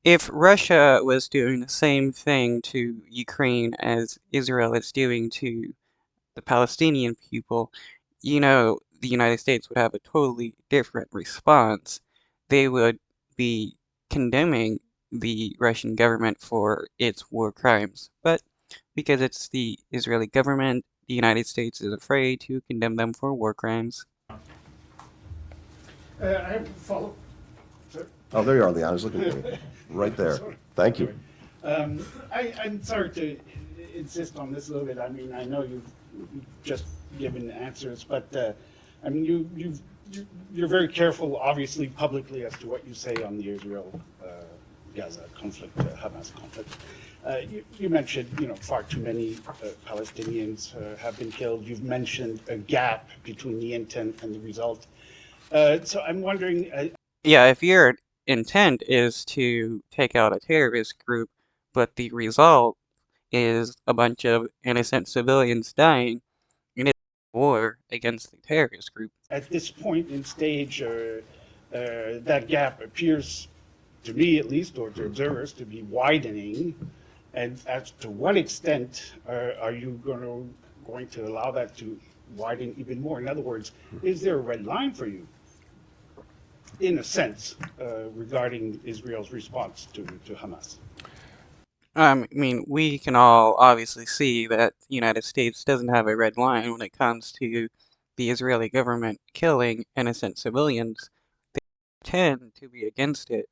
If Russia was doing the same thing to Ukraine as Israel is doing to the Palestinian people, the United States would have a totally different response. They would be condemning the Russian government for its war crimes. But because it's the Israeli government, the United States is afraid to condemn them for war crimes. I have a follow. Sorry. Oh, there you are, Leon. I was looking for you. Right there. Sorry. Thank you. I'm sorry to insist on this a little bit. I mean, I know you've just given answers, but I mean, you're very careful, obviously, publicly as to what you say on the Israel-Gaza conflict, Hamas conflict. You mentioned, far too many Palestinians have been killed. You've mentioned a gap between the intent and the result. So I'm wondering, Yeah, if your intent is to take out a terrorist group, but the result is a bunch of innocent civilians dying in a war against the terrorist group. at this point in stage, that gap appears, to me at least, or to observers, to be widening. And as to what extent are you going to allow that to widen even more? In other words, is there a red line for you, in a sense, regarding Israel's response to Hamas? I mean, we can all obviously see that the United States doesn't have a red line when it comes to the Israeli government killing innocent civilians. They tend to be against it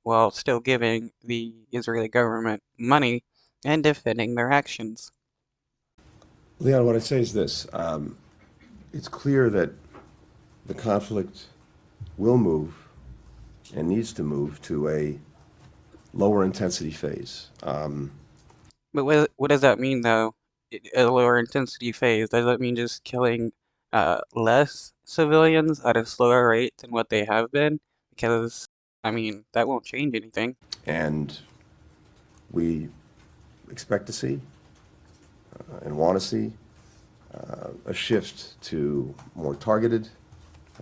while still giving the Israeli government money and defending their actions. Leon, what I'd say is this. It's clear that the conflict will move and needs to move to a lower intensity phase. But what does that mean, though? A lower intensity phase, does that mean just killing less civilians at a slower rate than what they have been? Because, I mean, that won't change anything. And we expect to see and want to see a shift to more targeted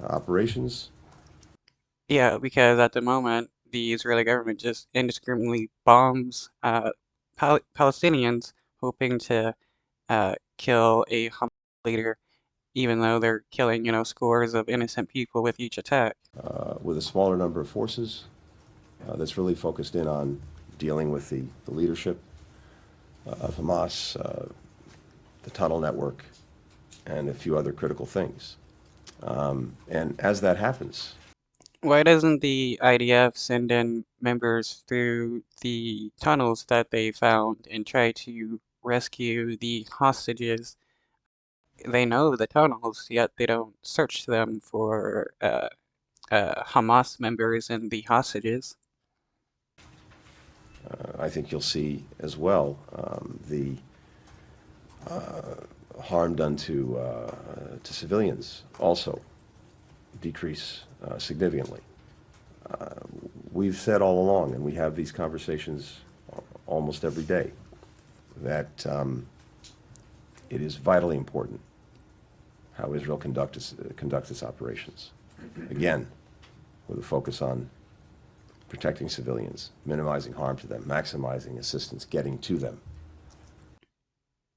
operations. Yeah, because at the moment, the Israeli government just indiscriminately bombs Palestinians, hoping to kill a Hamas leader, even though they're killing, scores of innocent people with each attack. With a smaller number of forces that's really focused in on dealing with the leadership of Hamas, the tunnel network, and a few other critical things. And as that happens, Why doesn't the IDF send in members through the tunnels that they found and try to rescue the hostages? They know the tunnels, yet they don't search them for Hamas members and the hostages. I think you'll see as well the harm done to civilians also decrease significantly. We've said all along, and we have these conversations almost every day, that it is vitally important how Israel conducts its operations. Again, with a focus on protecting civilians, minimizing harm to them, maximizing assistance getting to them.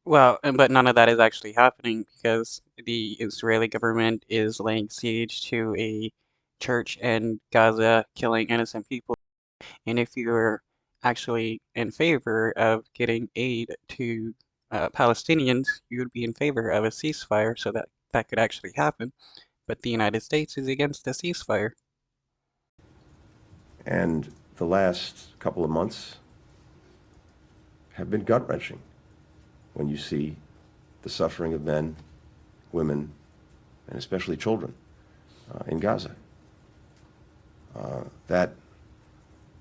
Well, but none of that is actually happening because the Israeli government is laying siege to a church in Gaza, killing innocent people. And if you're actually in favor of getting aid to Palestinians, you would be in favor of a ceasefire so that that could actually happen. But the United States is against a ceasefire. And the last couple of months have been gut-wrenching when you see the suffering of men, women, and especially children in Gaza. That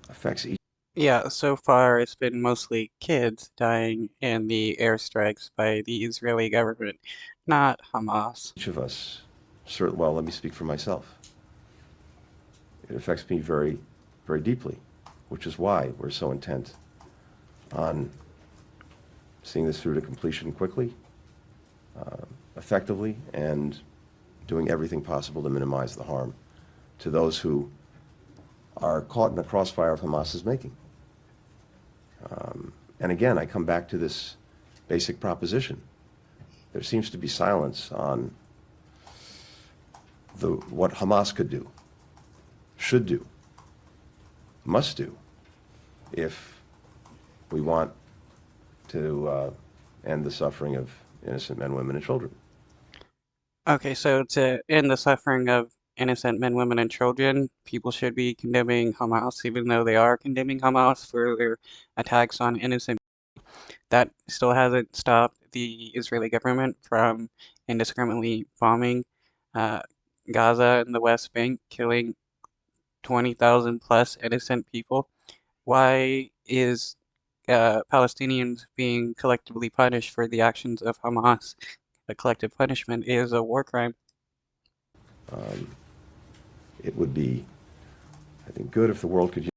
affects Yeah, so far it's been mostly kids dying in the airstrikes by the Israeli government, not Hamas. each of us. Well, let me speak for myself. It affects me very, very deeply, which is why we're so intent on seeing this through to completion quickly, effectively, and doing everything possible to minimize the harm to those who are caught in the crossfire of Hamas's making. And again, I come back to this basic proposition. There seems to be silence on what Hamas could do, should do, must do, if we want to end the suffering of innocent men, women, and children. Okay, so to end the suffering of innocent men, women, and children, people should be condemning Hamas, even though they are condemning Hamas for their attacks on innocent. That still hasn't stopped the Israeli government from indiscriminately bombing uh, Gaza and the West Bank, killing 20,000 plus innocent people. Why is Palestinians being collectively punished for the actions of Hamas? A collective punishment is a war crime. It would be, I think, good if the world could